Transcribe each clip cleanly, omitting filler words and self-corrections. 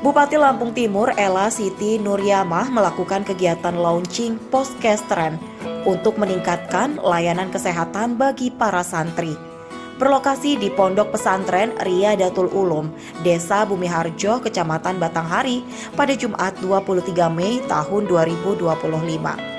Bupati Lampung Timur Ella Siti Nuryamah melakukan kegiatan launching Poskestren untuk meningkatkan layanan kesehatan bagi para santri. Berlokasi di Pondok Pesantren Riyadatul Ulum, Desa Bumiharjo, Kecamatan Batanghari pada Jumat 23 Mei tahun 2025.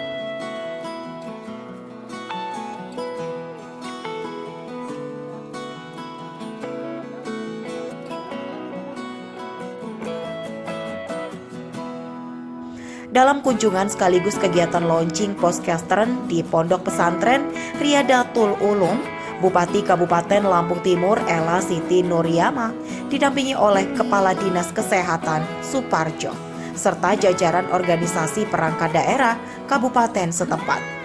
Dalam kunjungan sekaligus kegiatan launching Poskestren di Pondok Pesantren Riyadatul Ulum, Bupati Kabupaten Lampung Timur Ella Siti Nuryamah didampingi oleh Kepala Dinas Kesehatan Suparjo serta jajaran organisasi perangkat daerah kabupaten setempat.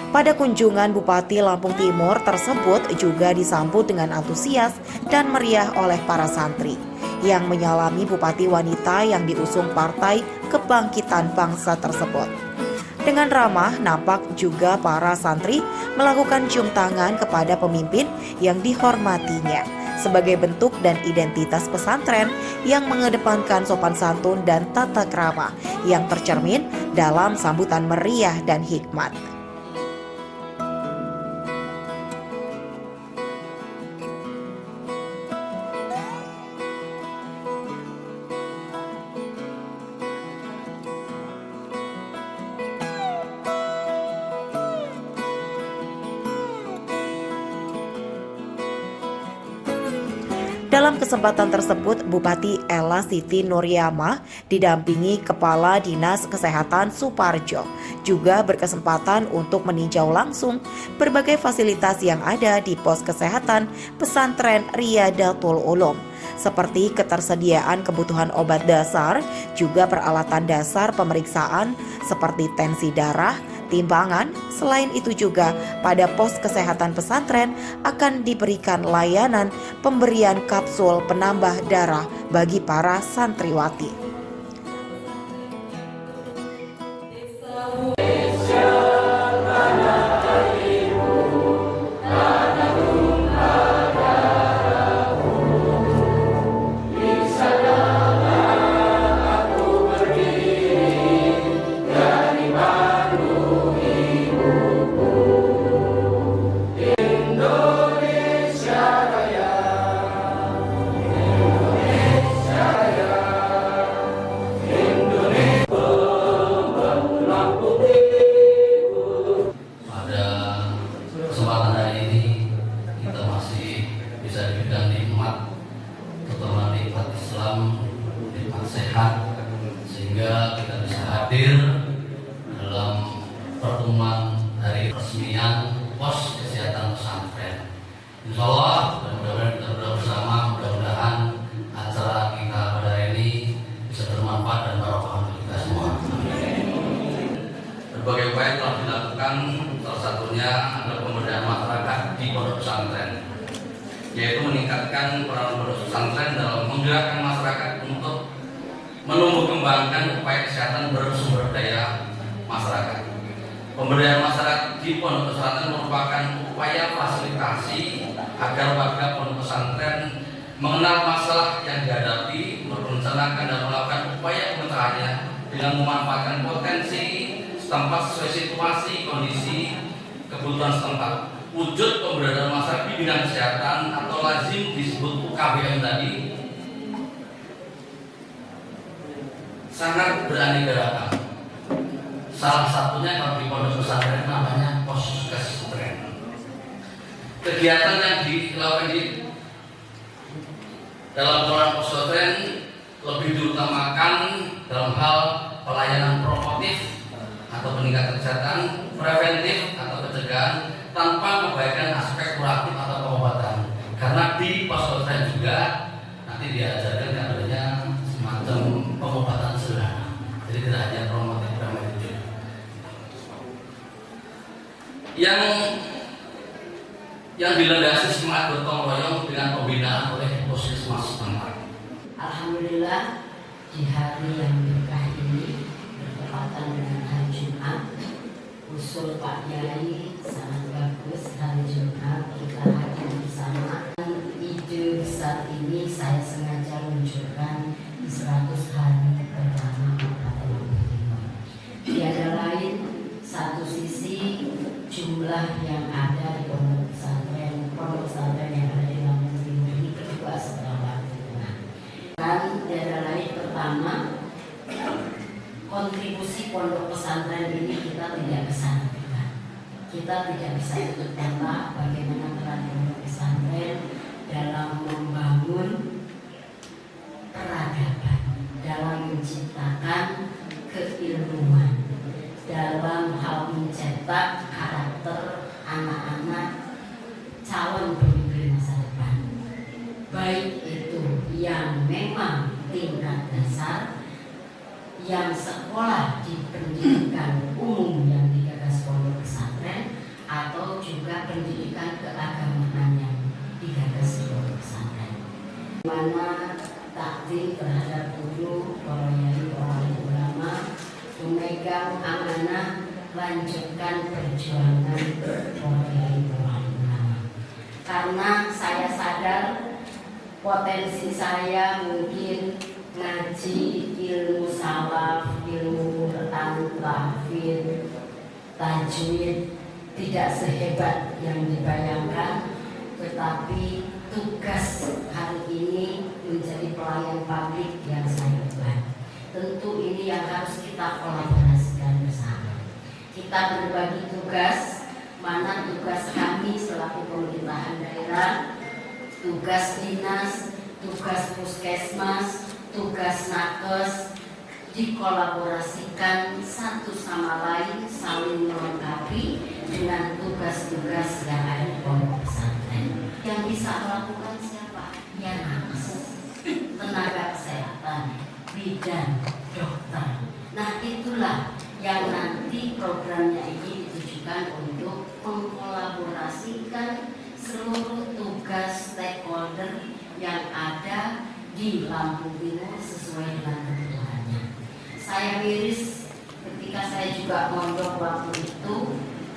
Pada kunjungan Bupati Lampung Timur tersebut juga disambut dengan antusias dan meriah oleh para santri yang menyalami bupati wanita yang diusung Partai Kebangkitan Bangsa tersebut. Dengan ramah, nampak juga para santri melakukan cium tangan kepada pemimpin yang dihormatinya sebagai bentuk dan identitas pesantren yang mengedepankan sopan santun dan tata krama yang tercermin dalam sambutan meriah dan hikmat. Dalam kesempatan tersebut, Bupati Ella Siti Nuryamah didampingi Kepala Dinas Kesehatan Suparjo juga berkesempatan untuk meninjau langsung berbagai fasilitas yang ada di pos kesehatan pesantren Riyadatul Ulum, seperti ketersediaan kebutuhan obat dasar, juga peralatan dasar pemeriksaan seperti tensi darah, timbangan. Selain itu juga pada pos kesehatan pesantren akan diberikan layanan pemberian kapsul penambah darah bagi para santriwati. Sehingga kita bisa hadir dalam pertemuan hari resmian pos kesehatan pesantren. Insya Allah, mudah-mudahan kita berdoa bersama, mudah-mudahan acara kita pada hari ini bisa bermanfaat dan barokah untuk kita semua. Berbagai upaya telah dilakukan, salah satunya adalah pemberdayaan masyarakat di pondok pesantren, yaitu meningkatkan peran pondok pesantren dalam menggerakkan masyarakat untuk menumbuh kembangkan upaya kesehatan bersumber daya masyarakat. Pemberdayaan masyarakat di pondok pesantren merupakan upaya fasilitasi agar warga pondok pesantren mengenal masalah yang dihadapi, merencanakan dan melakukan upaya pemecahannya dengan memanfaatkan potensi setempat sesuai situasi, kondisi, kebutuhan setempat. Wujud pemberdayaan masyarakat di bidang kesehatan atau lazim disebut UKBM tadi sangat beraneka ragam. Salah satunya kalau di pondok pesantren namanya Poskestren. Kegiatan yang dilakukan di dalam program Poskestren lebih diutamakan dalam hal pelayanan promotif atau peningkatan kesehatan, preventif atau pencegahan tanpa mengabaikan aspek kuratif atau pengobatan. Karena di Poskestren juga nanti diajarkan adanya semacam pengobatan sederhana. Jadi tidak hanya promotif itu. Yang dilandasi semangat gotong royong dengan pembinaan oleh puskesmas setempat. Alhamdulillah di hari yang berkah ini bertepatan dengan hari Jumat, usul Pak Yai sangat bagus. Hari Jumat kita hadir bersama. Ide besar ini saya sengaja munculkan di 100 hari pertama Kabupaten Lubuk. Tiada lain, satu sisi jumlah yang ada di pondok pesantren yang ada di Lampung Timur ini kedua setelah waktu tengah. Dan tiada lain pertama, kontribusi pondok pesantren ini kita tidak bisa lakukan. Kita tidak bisa ikut mata bagaimana peran pondok pesantren dalam membangun peradaban, dalam menciptakan keilmuan, dalam hal mencetak karakter anak-anak calon pemimpin masa depan, baik itu yang memang tingkat dasar, yang sekolah di pendidikan umum yang digagas pondok pesantren, atau juga pendidikan keagamaan yang digagas di pondok pesantren. Mana takdim terhadap guru, para yai, para ulama, memegang amanah lanjutkan perjuangan para yai, para ulama. Karena saya sadar potensi saya mungkin ngaji ilmu salaf, ilmu Quran, tahfidz, tajwid tidak sehebat yang dibayangkan, tetapi tugas hari ini menjadi pelayan publik yang saya buat. Tentu ini yang harus kita kolaborasikan bersama. Kita berbagi tugas, mana tugas kami selaku pemerintahan daerah, tugas dinas, tugas puskesmas, tugas nakes, dikolaborasikan satu sama lain, saling melengkapi dengan tugas-tugas yang ada di pondok pesantren. Yang bisa melakukan siapa? Ya nakes, tenaga kesehatan, bidan, dokter. Nah itulah yang nanti programnya ini ditujukan untuk mengkolaborasikan seluruh tugas stakeholder yang ada di Lampung Timur sesuai dengan kebutuhannya. Saya miris ketika saya juga mondok waktu itu,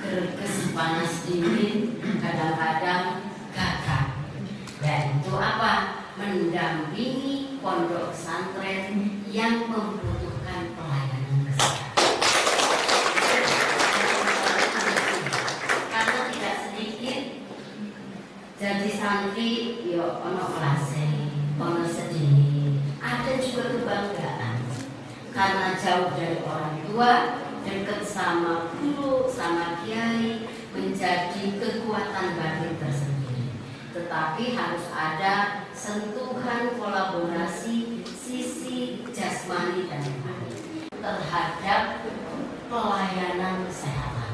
gerges panas dingin, kadang-kadang gagap. Dan itu apa? Mendampingi pondok pesantren yang membutuhkan pelayanan kesehatan. Karena tidak sedikit jadi santri, yo ono kelase, ono sedih. Ada juga kebanggaan karena jauh dari orang tua, dekat sama guru, sama kiai, menjadi kekuatan batin tersendiri. Tetapi harus ada sentuhan kolaborasi sisi jasmani dan rohani terhadap pelayanan kesehatan,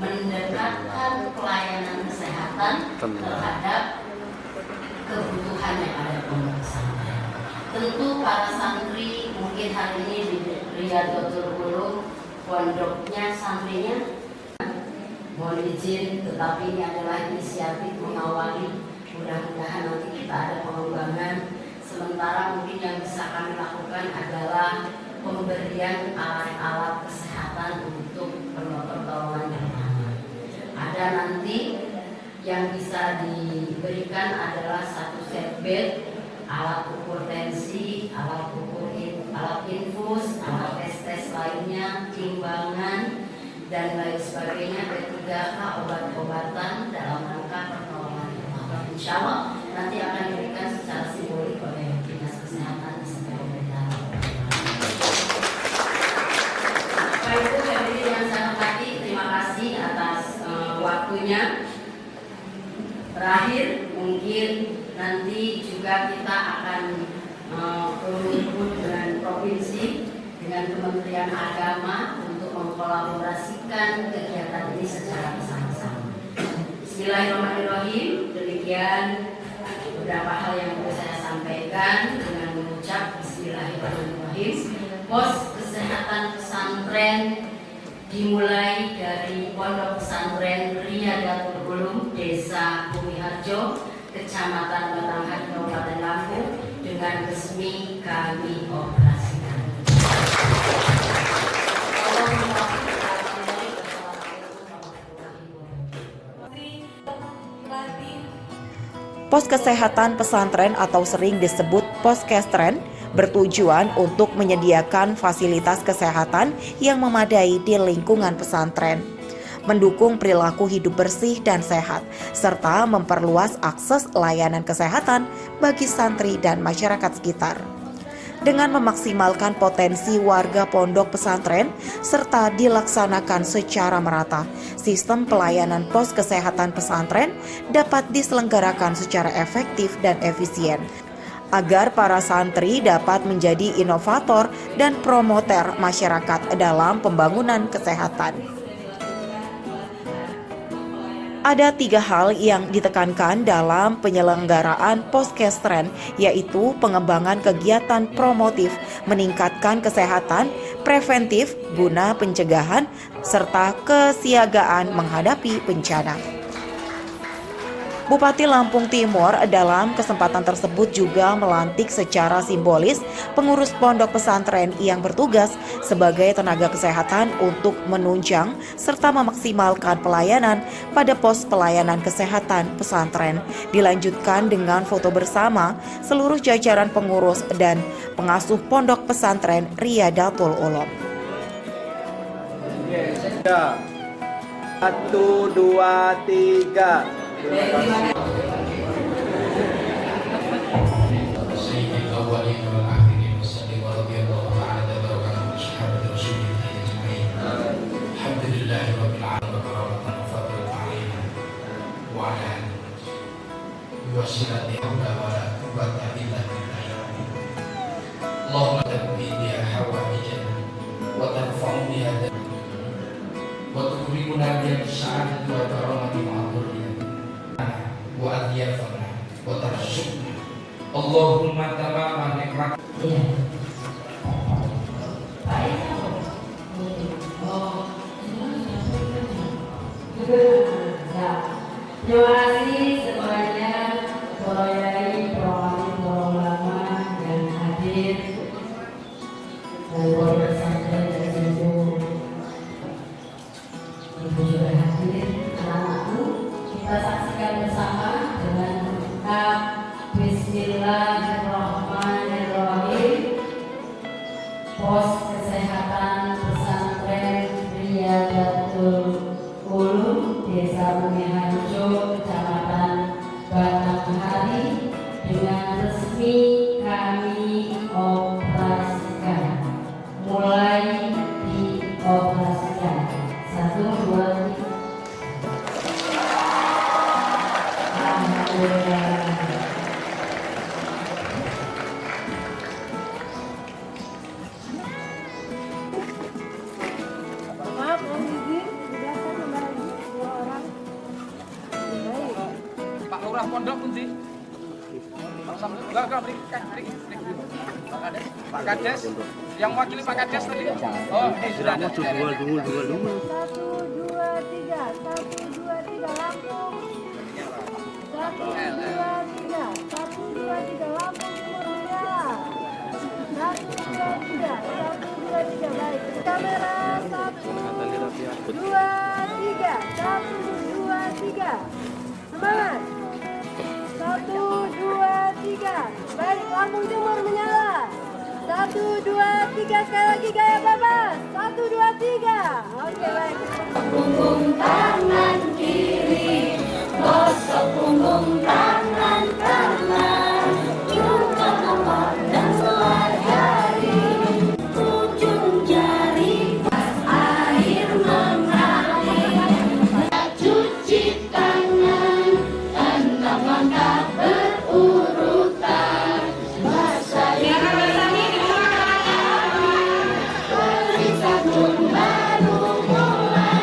mendekatkan pelayanan kesehatan terhadap kebutuhan yang ada di pondok pesantren. Tentu para santri mungkin hari ini di Riyadhatul Ulum pondoknya santrinya mohon izin, tetapi ini adalah inisiatif mengawali. Mudah-mudahan nanti kita ada pengembangan. Sementara mungkin yang bisa kami lakukan adalah pemberian alat-alat kesehatan untuk pertolongan pertama. Ada nanti yang bisa diberikan adalah satu set bed, alat ukur tensi, alat infus, alat tes lainnya, timbangan dan lain sebagainya. Ketiga, obat-obatan dalam rangka pertolongan pertama. Insya Allah nanti akan diberikan secara simbolik oleh dinas kesehatan sampai pemerintah. Baik itu hadirin yang saya hormati, terima kasih atas waktunya. Terakhir mungkin nanti juga kita akan berkumpul dengan provinsi, dengan Kementerian Agama untuk mengkolaborasikan kegiatan ini secara bersama-sama. Bismillahirrahmanirrahim. Demikian beberapa hal yang perlu saya sampaikan. sampaikan dengan mengucap Bismillahirrahmanirrahim. Pos kesehatan pesantren dimulai dari Pondok Pesantren Riyadatul Ulum, Desa Bumiharjo, Kecamatan Batanghari, Kabupaten Lampung, dengan resmi kami operasikan. Pos kesehatan pesantren atau sering disebut poskestren bertujuan untuk menyediakan fasilitas kesehatan yang memadai di lingkungan pesantren, mendukung perilaku hidup bersih dan sehat, serta memperluas akses layanan kesehatan bagi santri dan masyarakat sekitar. Dengan memaksimalkan potensi warga pondok pesantren serta dilaksanakan secara merata, sistem pelayanan pos kesehatan pesantren dapat diselenggarakan secara efektif dan efisien, agar para santri dapat menjadi inovator dan promoter masyarakat dalam pembangunan kesehatan. Ada 3 hal yang ditekankan dalam penyelenggaraan poskestren, yaitu pengembangan kegiatan promotif, meningkatkan kesehatan, preventif guna pencegahan, serta kesiagaan menghadapi bencana. Bupati Lampung Timur dalam kesempatan tersebut juga melantik secara simbolis pengurus pondok pesantren yang bertugas sebagai tenaga kesehatan untuk menunjang serta memaksimalkan pelayanan pada pos pelayanan kesehatan pesantren. Dilanjutkan dengan foto bersama seluruh jajaran pengurus dan pengasuh pondok pesantren Riyadatul Ulum. 1, 2, 3. Allahumma tamama nikmat. Terima kasih semuanya, para yai, para alim, para ulama yang hadir, dan para pesantren dan ibu juga hadir, anak-anakku. Kita saksikan bersama dengan mengucap Bismillahirrahmanirrahim. Pos kesehatan pesantren Riyadatul Ulum, Desa Bumiharjo, Kecamatan Batanghari, dengan resmi kami operasikan. Mulai dioperasikan. 1, 2, 3. Alhamdulillah. Pak Lurah Pondok pun sih. Enggak, beri. Pak Kades. Yang mewakili Pak Kades tadi. Oh, ini sudah ada. 1, 2, 3 Lampung. 1, 2, 3 Lampung Timur Menyala. 1, 2, 3 baik. Kamera 1, 2, 3. 1, 2, 3. Semangat. 1, 2, 3. Baik, Lampung Timur menyala. 1, 2, 3. Sekali lagi gaya babas. 1, 2, 3. Oke, baik. Punggung tangan kiri, gosok punggung tangan kanan, ciumkan otot dan selai jari, ujung jari pas air mengalir. Cuci tangan, 6 langkah berurutan, basahi beri sabun baru mulai.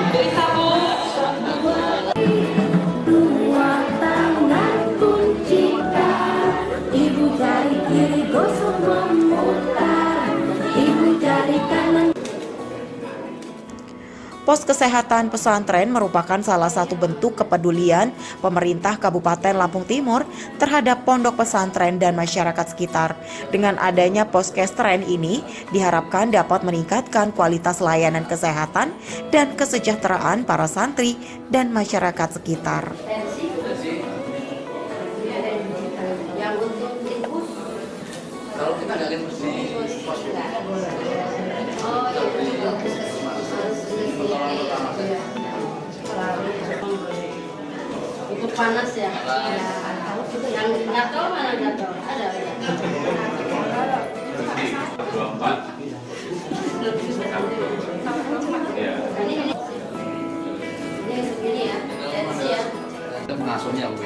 Dua tangan kuncikan, gosok memutar, ibu jari kanan. Pos kesehatan pesantren merupakan salah satu bentuk kepedulian pemerintah Kabupaten Lampung Timur terhadap pondok pesantren dan masyarakat sekitar. Dengan adanya poskestren ini diharapkan dapat meningkatkan kualitas layanan kesehatan dan kesejahteraan para santri dan masyarakat sekitar. Yang untuk infus, Kalau kita nggak lihat di pos untuk panas ya. Yang gatal mana gatal? Ada. Ini segini ya, tensi ya. Kita pengasuhnya Bu.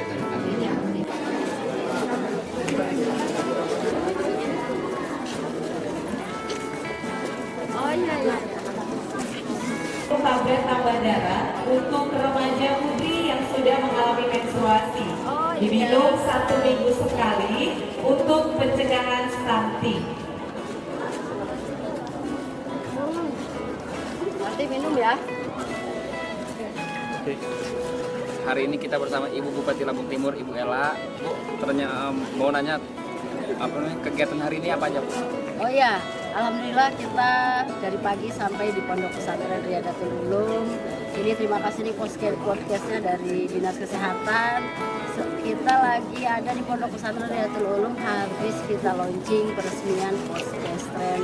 Oh iya. Tablet tambah darah untuk remaja putri yang sudah mengalami menstruasi. Diminum 1 minggu sekali untuk pencegahan stunting. Nanti minum ya. Hari ini kita bersama Ibu Bupati Lampung Timur, Ibu Ella. Bu, ternyata mau nanya apa namanya kegiatan hari ini apa aja, Bu? Oh iya, alhamdulillah kita dari pagi sampai di Pondok Pesantren Riyadatul Ulum. Ini terima kasih nih podcastnya dari Dinas Kesehatan. Kita lagi ada di Pondok Pesantren Riyadatul Ulum, habis kita launching peresmian poskestren.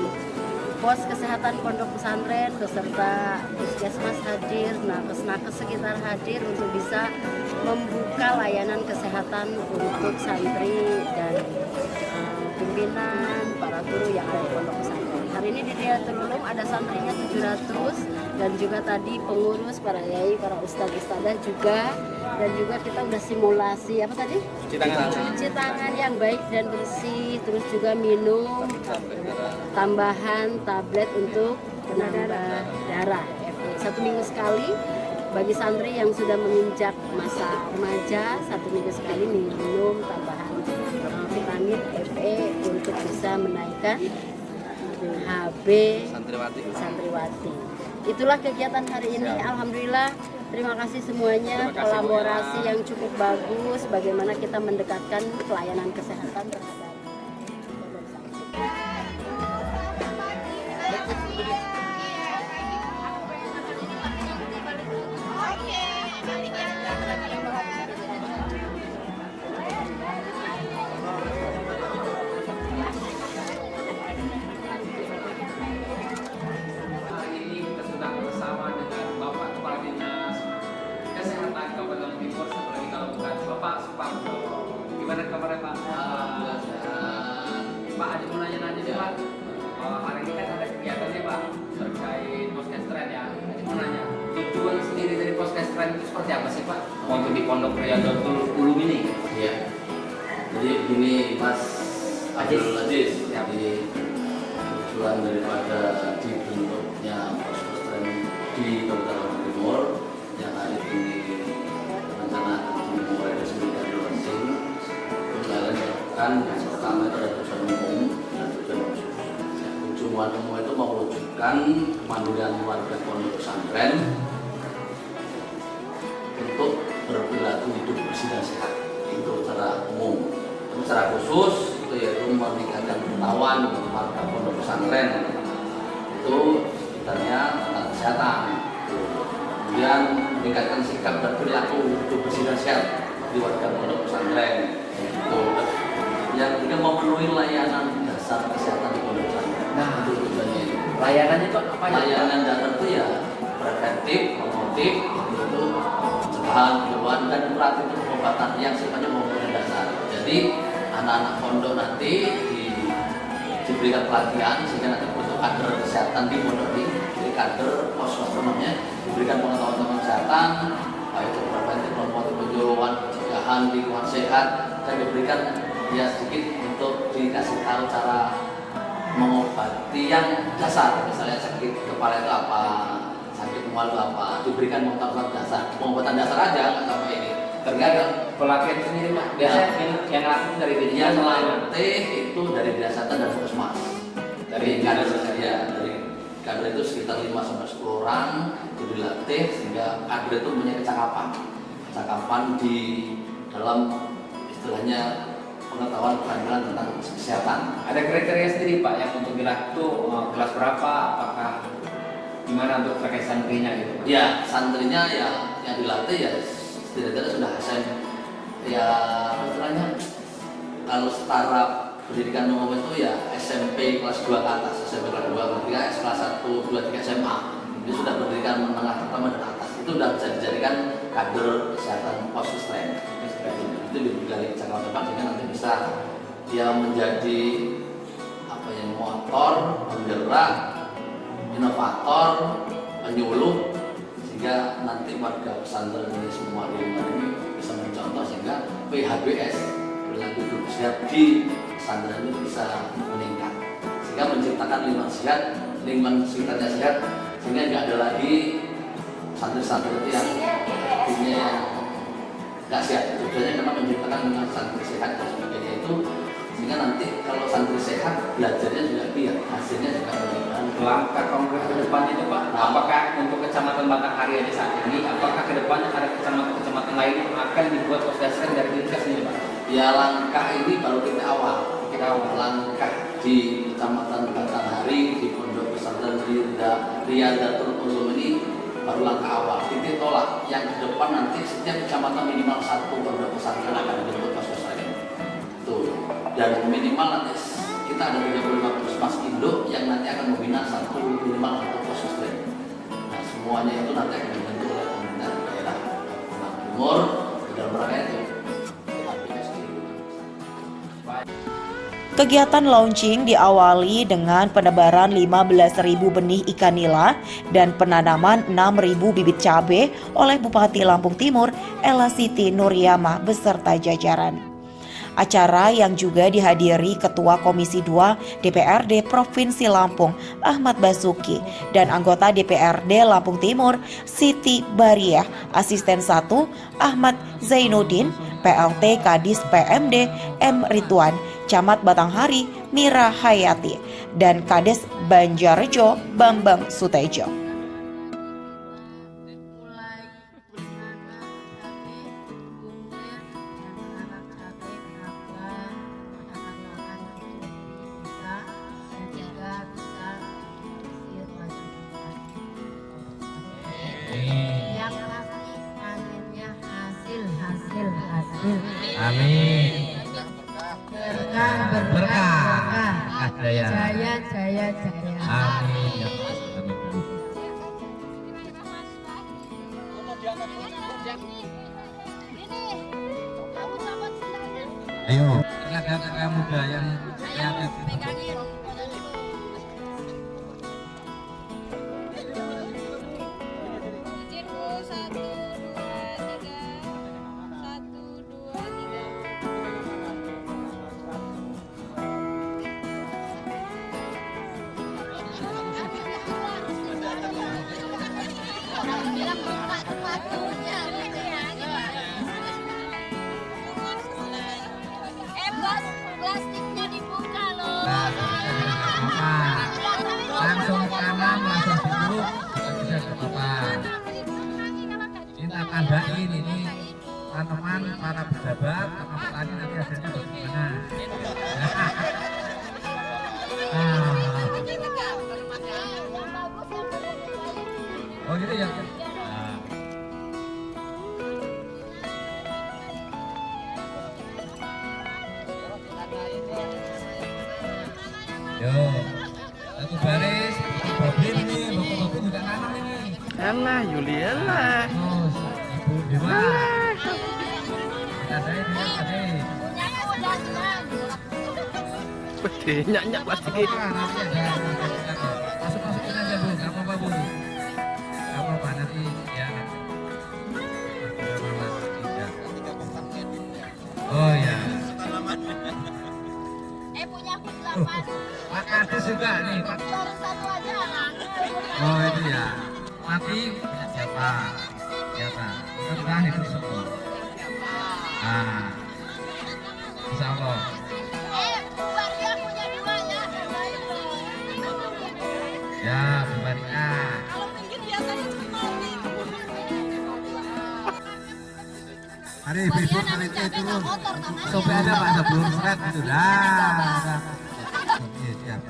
Pos kesehatan pondok pesantren beserta puskesmas hadir, nakes sekitar hadir untuk bisa membuka layanan kesehatan untuk santri dan pimpinan, para guru yang ada di pondok pesantren. Hari ini di Riyadatul Ulum ada santrinya 700 dan juga tadi pengurus, para yai, para ustadz-ustadzah juga, dan juga kita udah simulasi apa tadi? Cuci tangan yang baik dan bersih, terus juga minum tambahan tablet untuk penambah darah 1 minggu sekali. Bagi santri yang sudah menginjak masa remaja, 1 minggu sekali minum tambahan vitamin Fe untuk bisa menaikkan HB santriwati. Itulah kegiatan hari ini. Alhamdulillah, terima kasih semuanya, kolaborasi yang cukup bagus, bagaimana kita mendekatkan pelayanan kesehatan terhadap Gimana kabarnya Pak? Pak Haji mau nanya-nanya nih Pak. Hari ini kan ada kegiatan nih Pak terkait poskestren ya. Haji mau nanya, tujuan sendiri dari poskestren itu seperti apa sih Pak? Untuk di Pondok Riyadatul Ulum ini? Iya. Jadi begini Mas Abdul Aziz, jadi tujuan daripada dibentuknya poskestren di Kabupaten Lampung Timur yang hari ini rencana dimulai resmikan kan yang pertama itu ada tujuan umum dan tujuan khusus. Tujuan umum itu mewujudkan kemandirian warga pondok pesantren untuk berperilaku hidup bersih dan sehat. Itu secara umum. Secara khusus itu yaitu meningkatkan pengetahuan warga pondok pesantren itu sekitarnya tentang kesehatan. Kemudian meningkatkan sikap dan perilaku hidup bersih dan sehat di warga pondok pesantren. Yang juga memenuhi layanan dasar kesehatan di pondok pesantren. Nah, itu tujuannya. Layanannya itu apa ya? Layanan dasar itu ya preventif, promotif, itu pencegahan, penyuluhan dan kuratif itu pengobatan yang sifatnya memenuhi dasar. Jadi anak-anak pondok nanti diberikan pelatihan sehingga nanti untuk kader kesehatan di pondok ini, jadi kader pos namanya diberikan pengetahuan tentang kesehatan, baik itu preventif, promotif, penyuluhan, pencegahan, lingkungan sehat, dan diberikan ya sedikit untuk dikasih tahu cara mengobati yang dasar, misalnya sakit kepala itu apa, sakit mual itu apa, diberikan pengetahuan dasar, pengobatan dasar aja nggak sampai ini. Tergantung pelatihan sendiri Pak. Biasanya yang langsung dari yang melatih itu dari kesehatan dan puskesmas. Dari kader itu sekitar 5-10 orang itu dilatih sehingga kader itu punya kecakapan di dalam istilahnya pengetahuan keterampilan tentang kesehatan. Ada kriteria sendiri Pak yang untuk dilatih itu kelas berapa? Apakah gimana untuk terkait santrinya gitu? Ya, santrinya ya yang dilatih ya setidaknya sudah ya istilahnya kalau setara pendidikan umum itu ya SMP kelas 2 ke atas, SMP kelas 2, kelas 1, 2, 3 SMA. Itu sudah pendidikan menengah pertama dan atas. Itu sudah bisa dijadikan kader kesehatan poskestren. Itu diberi cakap depan sehingga nanti bisa dia menjadi motor, penggerak, inovator, penyuluh, sehingga nanti warga pesantren ini semua di lingkungan ini bisa mencontoh sehingga PHBS perilaku hidup sehat di pesantren ini bisa meningkat, sehingga menciptakan lingkungan sekitarnya sehat, sehingga nggak ada lagi santri-santri itu yang artinya nggak sehat. Tujuannya karena menciptakan lingkungan santri sehat dan sebagainya itu, sehingga nanti kalau santri sehat belajarnya juga biar hasilnya juga meningkat. Langkah konkret ke depannya itu Pak, apakah untuk kecamatan Batanghari aja saat ini, apakah ke depannya ada kecamatan-kecamatan lain yang akan dibuat poskestren dari Dinkes ini Pak? Ya langkah ini baru kita awal. Langkah di kecamatan Batanghari, di pondok pesantren Riyadatul Ulum ini baru langkah awal. Titik tolak yang ke depan nanti setiap kecamatan minimal 1 pondok pesantren akan dibentuk poskestren. Tuh. Dan minimal nanti kita ada 35 puskesmas induk yang nanti akan membina minimal 1 poskestren. Nah semuanya itu nanti akan dibentuk oleh pemerintah daerah Timur dalam rangka itu. Kegiatan launching diawali dengan penebaran 15.000 benih ikan nila dan penanaman 6.000 bibit cabai oleh Bupati Lampung Timur Ella Siti Nuryamah beserta jajaran. Acara yang juga dihadiri Ketua Komisi 2 DPRD Provinsi Lampung Ahmad Basuki dan anggota DPRD Lampung Timur Siti Bariah, Asisten 1 Ahmad Zainuddin, PLT Kadis PMD M. Ridwan, Camat Batanghari Mira Hayati, dan Kades Banjarjo Bambang Sutejo. Yang pasti panennya hasil. Amin. Berkah. Jaya. Jaya. Amin. Ya. Ayo, kakak muda yang kreatif. Plastiknya dibuka loh. Langsung kanan, langsung duduk, bisa apa? Kita tandain ini tanaman para pejabat, sama petani nanti hasilnya bagaimana? Oh gitu ya. Yo, satu baris, Boblin ini, Boblin juga nanam ini. Elah, Yuliana. Terus, Ibu Dewa. Kita saya dengan tadi. Pasti nyak plastik ini. Nanti ada masuk-masukin aja Bu, nggak apa-apa Bu. Nggak apa-apa nanti ya. Oh ya. Punya aku 8. Pak Kades juga nih. Baru 1 aja lah. Oh itu ya. Mati punya siapa? Mudah-mudahan itu semua. Insya Allah. Bubarnya punya Kalian harus capek nggak motor tangannya. Sampai ada Pak sebelum seret gitu dah. Oke, siap.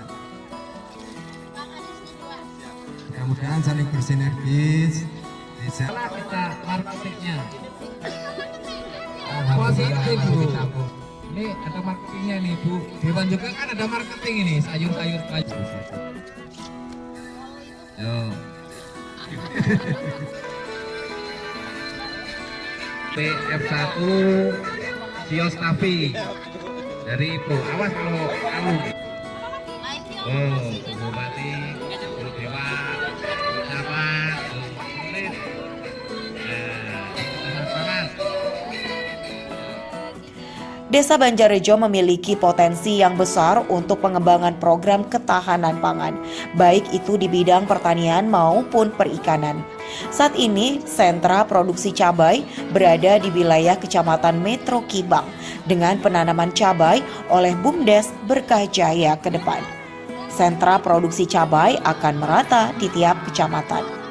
Mudah-mudahan saling bersinergis. Setelah kita marketingnya. Positif Bu. Ini ada marketingnya nih Bu. Dewan juga kan ada marketing ini sayur-sayur aja. Yo. TF1 Sios Tafi dari Ibu. Awas kalau kamu. Oh, Bupati, Guru Dewa, Siapa, Sulit. Desa Banjarrejo memiliki potensi yang besar untuk pengembangan program ketahanan pangan, baik itu di bidang pertanian maupun perikanan. Saat ini, sentra produksi cabai berada di wilayah Kecamatan Metro Kibang dengan penanaman cabai oleh BUMDes Berkah Jaya ke depan. Sentra produksi cabai akan merata di tiap kecamatan.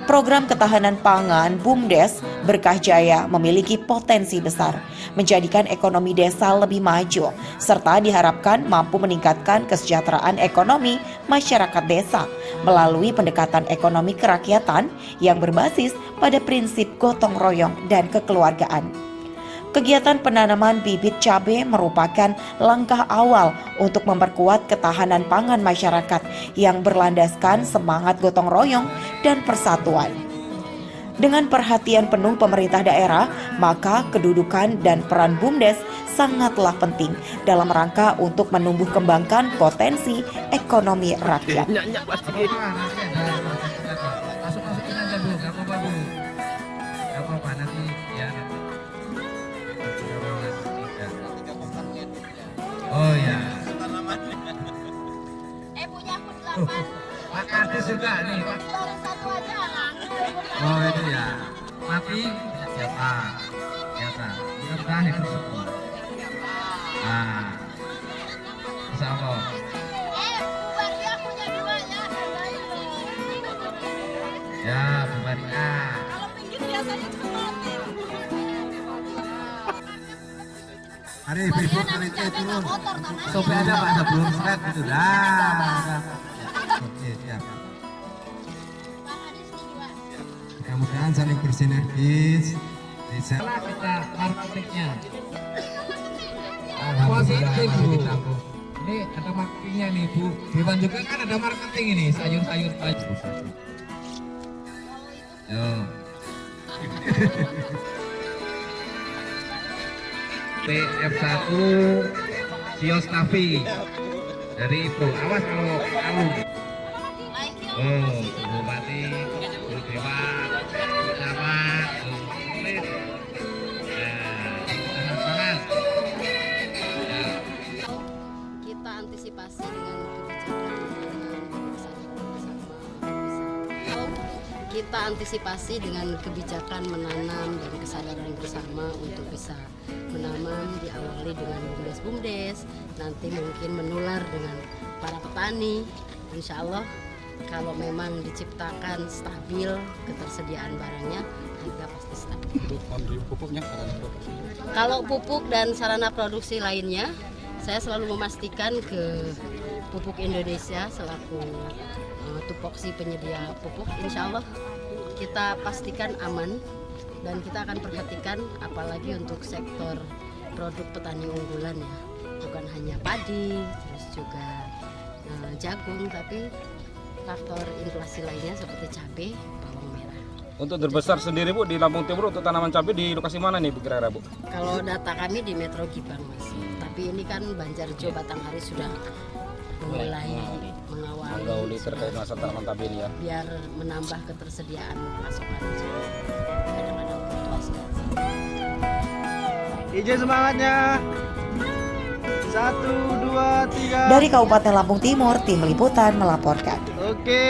Program ketahanan pangan BUMDes Berkah Jaya memiliki potensi besar, menjadikan ekonomi desa lebih maju, serta diharapkan mampu meningkatkan kesejahteraan ekonomi masyarakat desa melalui pendekatan ekonomi kerakyatan yang berbasis pada prinsip gotong royong dan kekeluargaan. Kegiatan penanaman bibit cabai merupakan langkah awal untuk memperkuat ketahanan pangan masyarakat yang berlandaskan semangat gotong royong dan persatuan. Dengan perhatian penuh pemerintah daerah, maka kedudukan dan peran BUMDes sangatlah penting dalam rangka untuk menumbuh kembangkan potensi ekonomi rakyat. Nyak pasti gitu. Masuk-masukin aja Bu, gak apa-apa Bu. Gak apa-apa nanti ya. Oh ya. Punya aku 8. Pak Kadis juga nih Pak. Baru satu aja lah. Oh itu ya. Mati siapa? Siapa? Mudah-mudahan itu semua. Nah, insya Allah. Bubarnya punya 2 ya. Ya, bubarnya. Kalau pinggir biasanya cuma mati. Hari ibu-ibu kali itu turun. Sampai ada Pak sebelum seret gitu dah. Oke, siap. Mudah-mudahan saling bersinergis. Setelah kita marketingnya. Positif Bu. Ini ada marketingnya nih Bu. Dewan juga kan ada marketing ini sayur-sayur aja. Yo. TF1 Sios Tafi dari Ibu. Awas kalau kamu. Oh, Bupati, Guru Dewa, Siapa, Sulit. Kita antisipasi dengan kebijakan menanam dan kesadaran bersama untuk bisa menanam, diawali dengan BUMDes, nanti mungkin menular dengan para petani. Insya Allah kalau memang diciptakan stabil ketersediaan barangnya, harga pasti stabil. Kalau pupuk dan sarana produksi lainnya, saya selalu memastikan ke Pupuk Indonesia selaku tupoksi penyedia pupuk. Insya Allah kita pastikan aman dan kita akan perhatikan apalagi untuk sektor produk petani unggulan ya, bukan hanya padi, terus juga jagung, tapi faktor inflasi lainnya seperti cabai, bawang merah. Untuk terbesar sendiri Bu di Lampung Timur untuk tanaman cabai di lokasi mana nih Bu kira-kira Bu? Kalau data kami di Metro Kibang Mas, tapi ini kan Banjarjo Batanghari sudah mulai mengawali terkait masalah tanaman cabai ini ya. Biar menambah ketersediaan pasokan cabai. Kadang-kadang putus. Izin semangatnya. 1, 2, 3. Dari Kabupaten Lampung Timur, tim liputan melaporkan. Oke.